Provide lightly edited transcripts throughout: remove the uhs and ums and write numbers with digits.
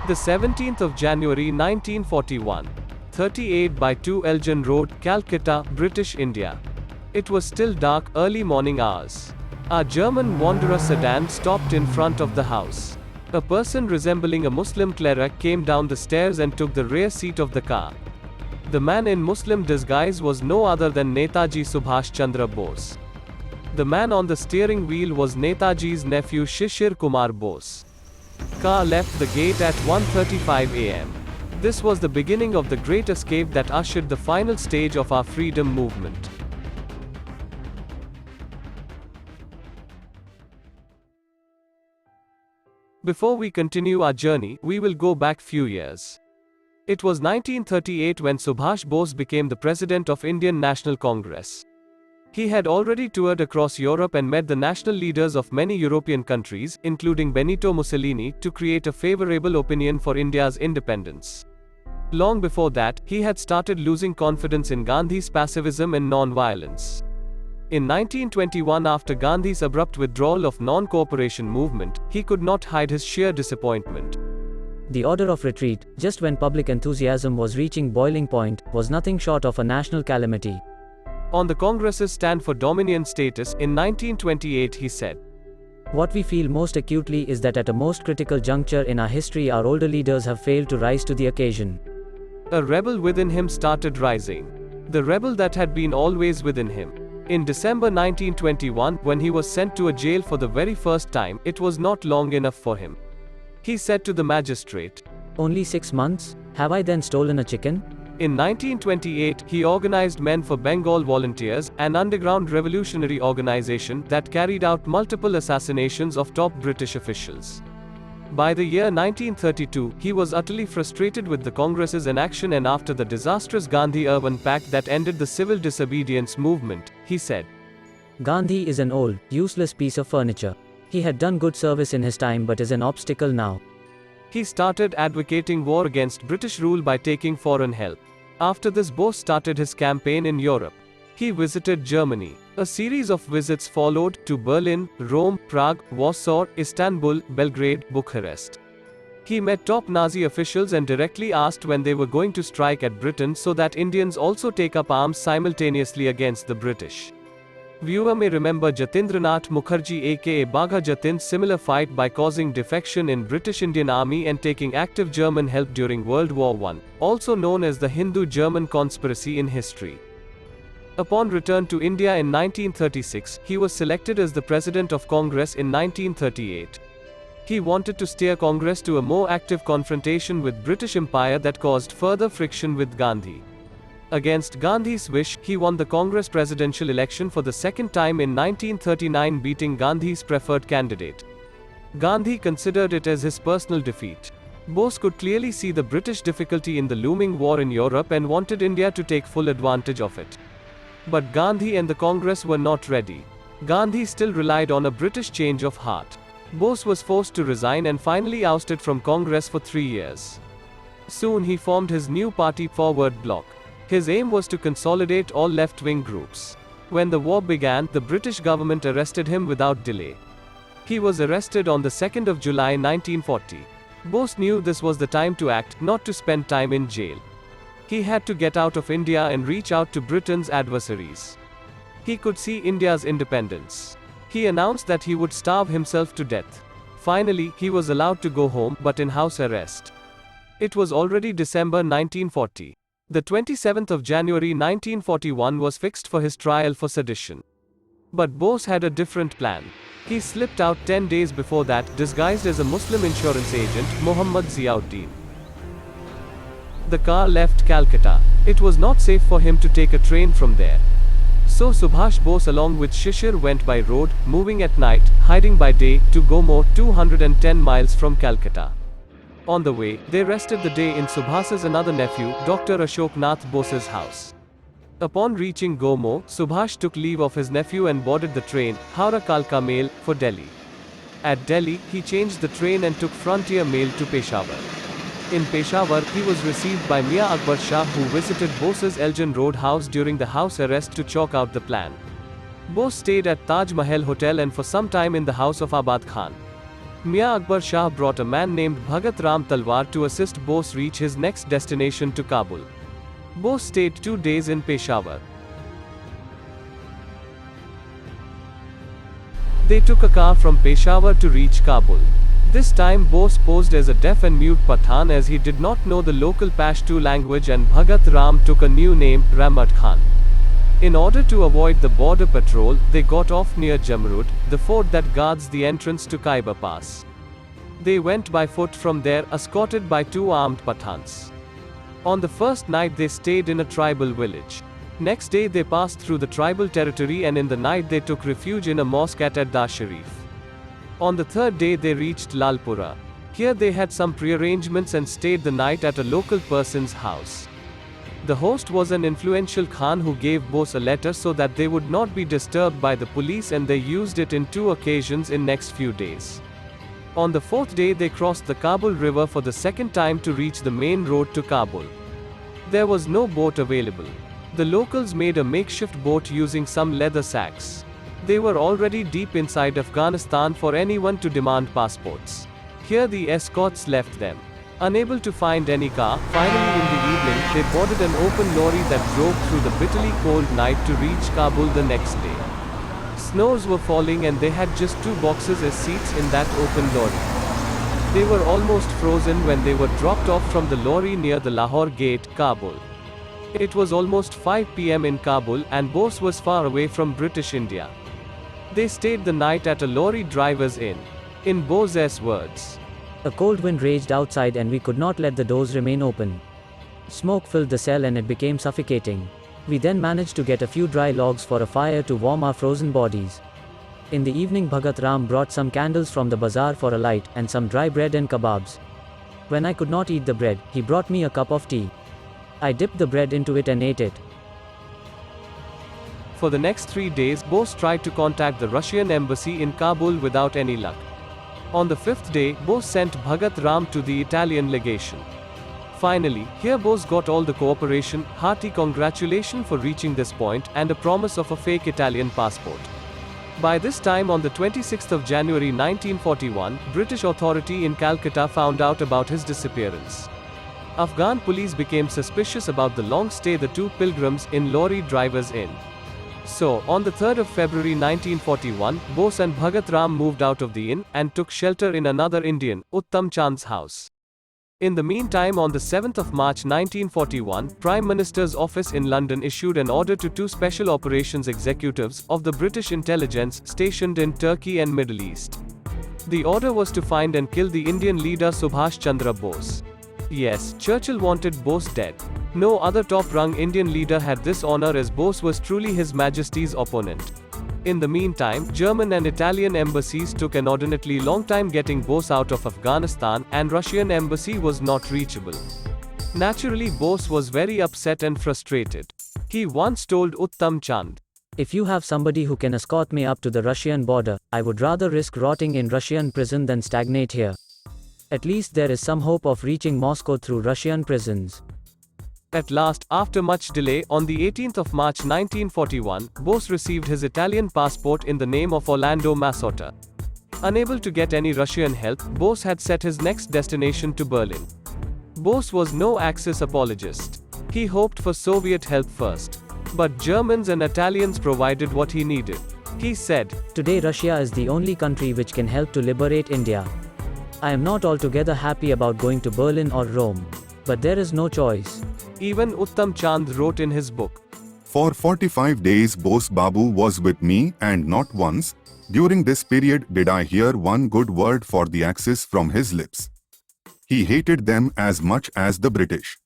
The 17th of January 1941. 38/2 Elgin Road, Calcutta, British India. It was still dark, early morning hours. A German wanderer sedan stopped in front of the house. A person resembling a Muslim cleric came down the stairs and took the rear seat of the car. The man in Muslim disguise was no other than Netaji Subhash Chandra Bose. The man on the steering wheel was Netaji's nephew Sisir Kumar Bose. Car left the gate at 1:35 a.m. This was the beginning of the great escape that ushered the final stage of our freedom movement. Before we continue our journey, we will go back few years. It was 1938 when Subhash Bose became the president of Indian National Congress. He had already toured across Europe and met the national leaders of many European countries, including Benito Mussolini, to create a favorable opinion for India's independence. Long before that, he had started losing confidence in Gandhi's pacifism and non-violence. In 1921, after Gandhi's abrupt withdrawal of non-cooperation movement, he could not hide his sheer disappointment. The order of retreat, just when public enthusiasm was reaching boiling point, was nothing short of a national calamity. On the Congress's stand for dominion status, in 1928 he said, "What we feel most acutely is that at a most critical juncture in our history our older leaders have failed to rise to the occasion." A rebel within him started rising. The rebel that had been always within him. In December 1921, when he was sent to a jail for the very first time, it was not long enough for him. He said to the magistrate, "Only 6 months? Have I then stolen a chicken?" In 1928, he organized Men for Bengal Volunteers, an underground revolutionary organization that carried out multiple assassinations of top British officials. By the year 1932, he was utterly frustrated with the Congress's inaction, and after the disastrous Gandhi-Irwin Pact that ended the civil disobedience movement, he said, "Gandhi is an old, useless piece of furniture. He had done good service in his time but is an obstacle now." He started advocating war against British rule by taking foreign help. After this, Bose started his campaign in Europe. He visited Germany. A series of visits followed, to Berlin, Rome, Prague, Warsaw, Istanbul, Belgrade, Bucharest. He met top Nazi officials and directly asked when they were going to strike at Britain so that Indians also take up arms simultaneously against the British. Viewer may remember Jatindranath Mukherjee aka Bagha Jatin's similar fight by causing defection in British Indian Army and taking active German help during World War I, also known as the Hindu-German conspiracy in history. Upon return to India in 1936, he was selected as the President of Congress in 1938. He wanted to steer Congress to a more active confrontation with British Empire that caused further friction with Gandhi. Against Gandhi's wish, he won the Congress presidential election for the second time in 1939, beating Gandhi's preferred candidate. Gandhi considered it as his personal defeat. Bose could clearly see the British difficulty in the looming war in Europe and wanted India to take full advantage of it. But Gandhi and the Congress were not ready. Gandhi still relied on a British change of heart. Bose was forced to resign and finally ousted from Congress for 3 years. Soon he formed his new party, Forward Bloc. His aim was to consolidate all left-wing groups. When the war began, the British government arrested him without delay. He was arrested on the 2nd of July 1940. Bose knew this was the time to act, not to spend time in jail. He had to get out of India and reach out to Britain's adversaries. He could see India's independence. He announced that he would starve himself to death. Finally, he was allowed to go home, but in house arrest. It was already December 1940. The 27th of January 1941 was fixed for his trial for sedition. But Bose had a different plan. He slipped out 10 days before that, disguised as a Muslim insurance agent, Muhammad Ziauddin. The car left Calcutta. It was not safe for him to take a train from there. So Subhash Bose along with Sisir went by road, moving at night, hiding by day, to Gomo, 210 miles from Calcutta. On the way, they rested the day in Subhas's another nephew, Dr. Ashok Nath Bose's house. Upon reaching Gomo, Subhash took leave of his nephew and boarded the train, Howrah Kalka Mail, for Delhi. At Delhi, he changed the train and took Frontier Mail to Peshawar. In Peshawar, he was received by Mia Akbar Shah, who visited Bose's Elgin Road house during the house arrest to chalk out the plan. Bose stayed at Taj Mahal Hotel and for some time in the house of Abad Khan. Mia Akbar Shah brought a man named Bhagat Ram Talwar to assist Bose reach his next destination to Kabul. Bose stayed 2 days in Peshawar. They took a car from Peshawar to reach Kabul. This time Bose posed as a deaf and mute Pathan as he did not know the local Pashto language, and Bhagat Ram took a new name, Ramat Khan. In order to avoid the border patrol, they got off near Jamrud, the fort that guards the entrance to Khyber Pass. They went by foot from there, escorted by 2 armed Pathans. On the first night they stayed in a tribal village. Next day they passed through the tribal territory, and in the night they took refuge in a mosque at Adda Sharif. On the third day they reached Lalpura. Here they had some prearrangements and stayed the night at a local person's house. The host was an influential Khan who gave Bose a letter so that they would not be disturbed by the police, and they used it in 2 occasions in next few days. On the 4th day they crossed the Kabul river for the second time to reach the main road to Kabul. There was no boat available. The locals made a makeshift boat using some leather sacks. They were already deep inside Afghanistan for anyone to demand passports. Here the escorts left them. Unable to find any car, finally in the evening, they boarded an open lorry that drove through the bitterly cold night to reach Kabul the next day. Snows were falling and they had just 2 boxes as seats in that open lorry. They were almost frozen when they were dropped off from the lorry near the Lahore gate, Kabul. It was almost 5 p.m. in Kabul, and Bose was far away from British India. They stayed the night at a lorry driver's inn. In Bose's words, A cold wind raged outside and we could not let the doors remain open. Smoke filled the cell and it became suffocating. We then managed to get a few dry logs for a fire to warm our frozen bodies. In the evening Bhagat Ram brought some candles from the bazaar for a light, and some dry bread and kebabs. When I could not eat the bread, he brought me a cup of tea. I dipped the bread into it and ate it. For the next 3 days, Bose tried to contact the Russian embassy in Kabul without any luck. On the 5th day, Bose sent Bhagat Ram to the Italian legation. Finally, here Bose got all the cooperation, hearty congratulation for reaching this point, and a promise of a fake Italian passport. By this time, on the 26th of January 1941, British authority in Calcutta found out about his disappearance. Afghan police became suspicious about the long stay the 2 pilgrims in lorry drivers inn. So, on the 3rd of February 1941, Bose and Bhagat Ram moved out of the inn, and took shelter in another Indian, Uttam Chand's house. In the meantime, on the 7th of March 1941, Prime Minister's office in London issued an order to 2 special operations executives of the British intelligence stationed in Turkey and Middle East. The order was to find and kill the Indian leader Subhash Chandra Bose. Yes, Churchill wanted Bose dead. No other top-rung Indian leader had this honor, as Bose was truly His Majesty's opponent. In the meantime, German and Italian embassies took an inordinately long time getting Bose out of Afghanistan, and Russian embassy was not reachable. Naturally, Bose was very upset and frustrated. He once told Uttam Chand, If you have somebody who can escort me up to the Russian border, I would rather risk rotting in Russian prison than stagnate here. At least there is some hope of reaching Moscow through Russian prisons. At last, after much delay, on the 18th of March 1941, Bose received his Italian passport in the name of Orlando Massotta. Unable to get any Russian help, Bose had set his next destination to Berlin. Bose was no Axis apologist. He hoped for Soviet help first. But Germans and Italians provided what he needed. He said, Today Russia is the only country which can help to liberate India. I am not altogether happy about going to Berlin or Rome. But there is no choice. Even Uttam Chand wrote in his book, For 45 days Bose Babu was with me, and not once, during this period, did I hear one good word for the Axis from his lips. He hated them as much as the British.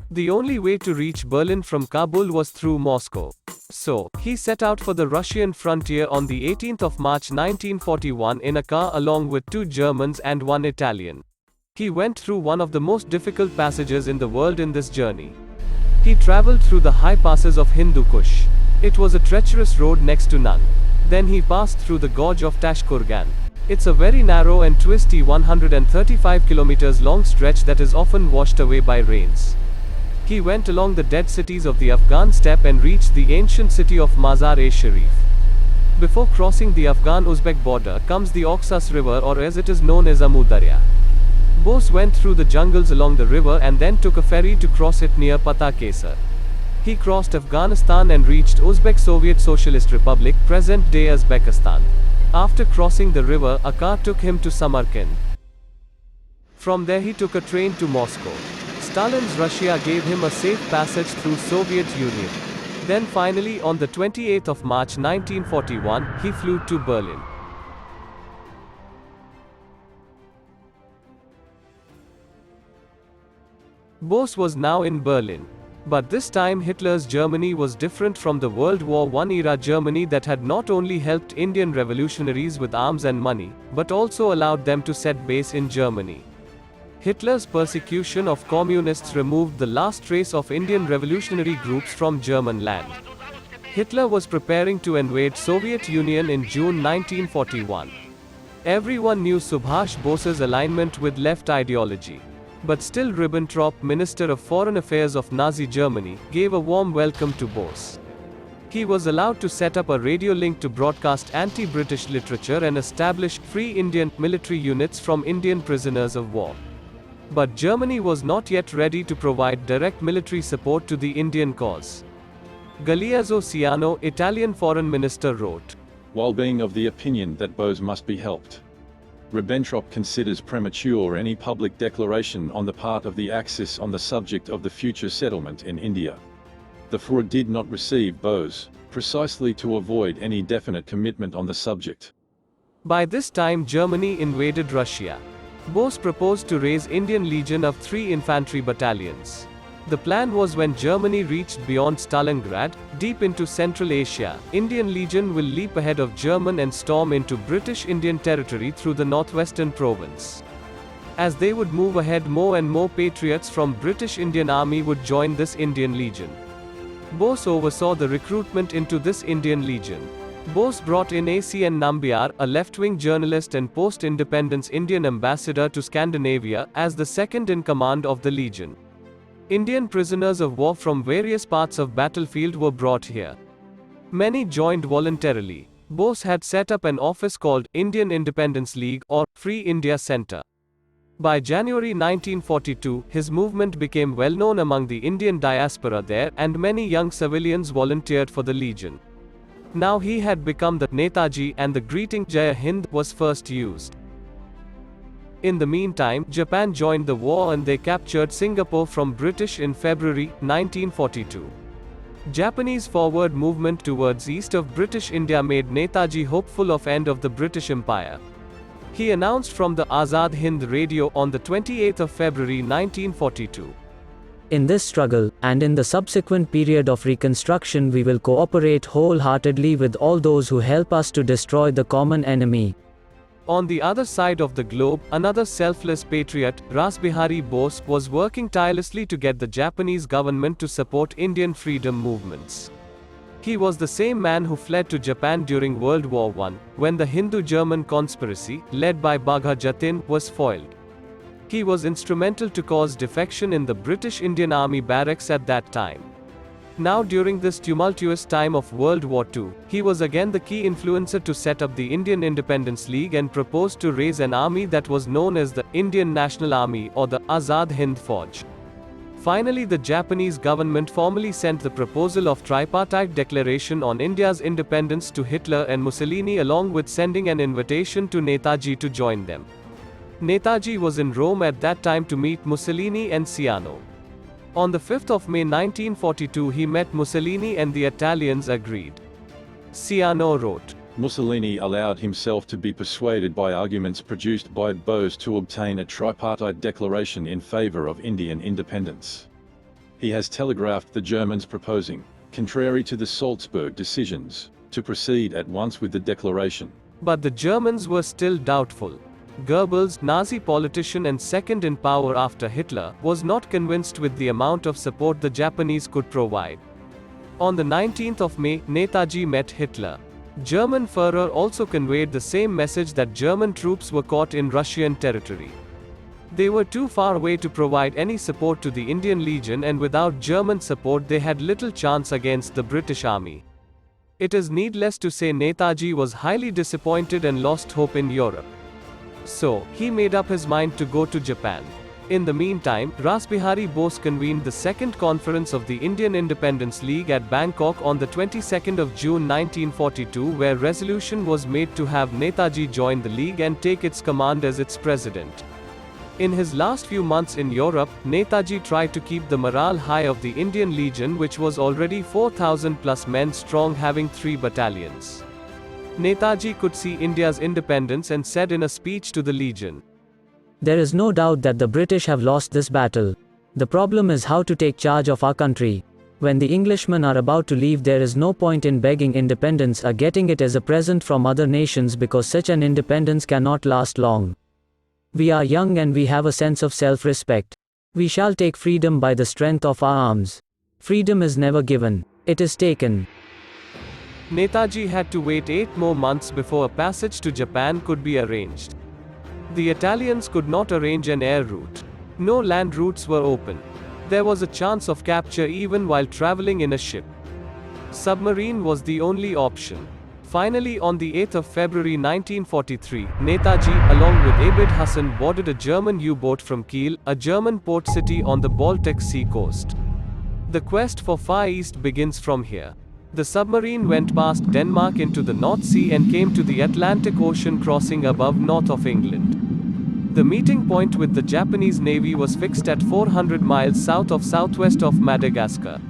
The only way to reach Berlin from Kabul was through Moscow. So, he set out for the Russian frontier on the 18th of March 1941 in a car along with 2 Germans and 1 Italian. He went through one of the most difficult passages in the world in this journey. He traveled through the high passes of Hindu Kush. It was a treacherous road next to none. Then he passed through the gorge of Tashkurgan. It's a very narrow and twisty 135 kilometers long stretch that is often washed away by rains. He went along the dead cities of the Afghan steppe and reached the ancient city of Mazar-e-Sharif. Before crossing the Afghan-Uzbek border comes the Oxus River, or as it is known as Amu Darya. Bose went through the jungles along the river and then took a ferry to cross it near Patakesar. He crossed Afghanistan and reached Uzbek Soviet Socialist Republic, present-day Uzbekistan. After crossing the river, a car took him to Samarkand. From there he took a train to Moscow. Stalin's Russia gave him a safe passage through Soviet Union. Then finally on the 28th of March 1941, he flew to Berlin. Bose was now in Berlin. But this time Hitler's Germany was different from the World War I era Germany that had not only helped Indian revolutionaries with arms and money, but also allowed them to set base in Germany. Hitler's persecution of communists removed the last trace of Indian revolutionary groups from German land. Hitler was preparing to invade Soviet Union in June 1941. Everyone knew Subhash Bose's alignment with left ideology. But still Ribbentrop, Minister of Foreign Affairs of Nazi Germany, gave a warm welcome to Bose. He was allowed to set up a radio link to broadcast anti-British literature and establish free Indian military units from Indian prisoners of war. But Germany was not yet ready to provide direct military support to the Indian cause. Galeazzo Ciano, Italian foreign minister, wrote, while being of the opinion that Bose must be helped, Ribbentrop considers premature any public declaration on the part of the Axis on the subject of the future settlement in India. The Führer did not receive Bose, precisely to avoid any definite commitment on the subject. By this time Germany invaded Russia. Bose proposed to raise Indian Legion of 3 infantry battalions. The plan was when Germany reached beyond Stalingrad, deep into Central Asia, Indian Legion will leap ahead of German and storm into British Indian territory through the northwestern province. As they would move ahead, more and more patriots from British Indian Army would join this Indian Legion. Bose oversaw the recruitment into this Indian Legion. Bose brought in A.C.N. Nambiar, a left-wing journalist and post-independence Indian ambassador to Scandinavia, as the second in command of the Legion. Indian prisoners of war from various parts of battlefield were brought here. Many joined voluntarily. Bose had set up an office called Indian Independence League or Free India Centre. By January 1942, his movement became well known among the Indian diaspora there, and many young civilians volunteered for the Legion. Now he had become the Netaji, and the greeting Jai Hind was first used. In the meantime, Japan joined the war and they captured Singapore from British in February 1942. Japanese forward movement towards east of British India made Netaji hopeful of end of the British Empire. He announced from the Azad Hind radio on the 28th of February 1942. In this struggle, and in the subsequent period of reconstruction, we will cooperate wholeheartedly with all those who help us to destroy the common enemy. On the other side of the globe, another selfless patriot, Rasbihari Bose, was working tirelessly to get the Japanese government to support Indian freedom movements. He was the same man who fled to Japan during World War I, when the Hindu-German conspiracy, led by Bagha Jatin, was foiled. He was instrumental to cause defection in the British Indian Army barracks at that time. Now during this tumultuous time of World War II, he was again the key influencer to set up the Indian Independence League and proposed to raise an army that was known as the Indian National Army or the Azad Hind Fauj. Finally, the Japanese government formally sent the proposal of tripartite declaration on India's independence to Hitler and Mussolini, along with sending an invitation to Netaji to join them. Netaji was in Rome at that time to meet Mussolini and Ciano. On the 5th of May 1942 he met Mussolini and the Italians agreed. Ciano wrote, Mussolini allowed himself to be persuaded by arguments produced by Bose to obtain a tripartite declaration in favor of Indian independence. He has telegraphed the Germans proposing, contrary to the Salzburg decisions, to proceed at once with the declaration. But the Germans were still doubtful. Goebbels, Nazi politician and second in power after Hitler, was not convinced with the amount of support the Japanese could provide. On the 19th of May, Netaji met Hitler. German Führer also conveyed the same message that German troops were caught in Russian territory. They were too far away to provide any support to the Indian Legion, and without German support they had little chance against the British Army. It is needless to say Netaji was highly disappointed and lost hope in Europe. So, he made up his mind to go to Japan. In the meantime, Rasbihari Bose convened the second conference of the Indian Independence League at Bangkok on the 22nd of June 1942, where resolution was made to have Netaji join the league and take its command as its president. In his last few months in Europe, Netaji tried to keep the morale high of the Indian Legion, which was already 4,000 plus men strong, having 3 battalions. Netaji could see India's independence and said in a speech to the Legion, "There is no doubt that the British have lost this battle. The problem is how to take charge of our country. When the Englishmen are about to leave, there is no point in begging independence or getting it as a present from other nations, because such an independence cannot last long. We are young and we have a sense of self-respect. We shall take freedom by the strength of our arms. Freedom is never given, it is taken." Netaji had to wait 8 more months before a passage to Japan could be arranged. The Italians could not arrange an air route. No land routes were open. There was a chance of capture even while traveling in a ship. Submarine was the only option. Finally, on the 8th of February 1943, Netaji, along with Abid Hassan, boarded a German U-boat from Kiel, a German port city on the Baltic Sea coast. The quest for Far East begins from here. The submarine went past Denmark into the North Sea and came to the Atlantic Ocean, crossing above north of England. The meeting point with the Japanese Navy was fixed at 400 miles south of southwest of Madagascar.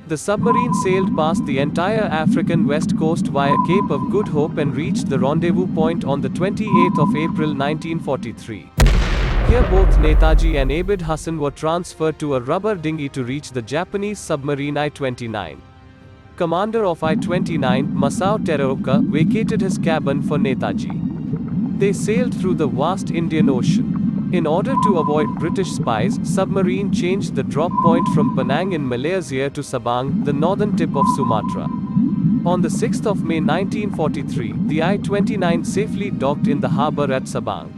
The submarine sailed past the entire African west coast via Cape of Good Hope and reached the rendezvous point on the 28th of April 1943. Here both Netaji and Abid Hassan were transferred to a rubber dinghy to reach the Japanese submarine I-29. Commander of I-29, Masao Teraoka, vacated his cabin for Netaji. They sailed through the vast Indian Ocean. In order to avoid British spies, submarine changed the drop point from Penang in Malaysia to Sabang, the northern tip of Sumatra. On the 6th of May 1943, the I-29 safely docked in the harbour at Sabang.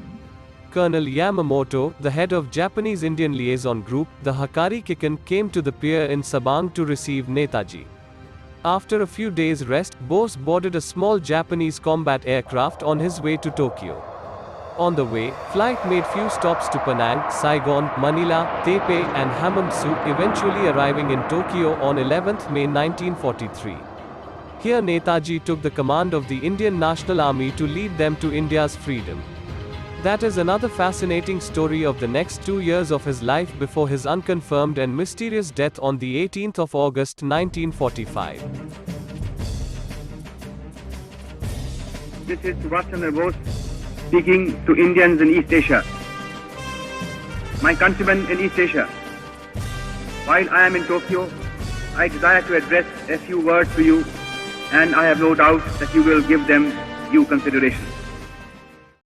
Colonel Yamamoto, the head of Japanese Indian Liaison Group, the Hakari Kikan, came to the pier in Sabang to receive Netaji. After a few days' rest, Bose boarded a small Japanese combat aircraft on his way to Tokyo. On the way, flight made few stops to Penang, Saigon, Manila, Taipei and Hamamsu, eventually arriving in Tokyo on 11th May 1943. Here Netaji took the command of the Indian National Army to lead them to India's freedom. That is another fascinating story of the next 2 years of his life before his unconfirmed and mysterious death on the 18th of August 1945. This is Subhash Chandra Bose speaking to Indians in East Asia. My countrymen in East Asia, while I am in Tokyo, I desire to address a few words to you, and I have no doubt that you will give them due consideration.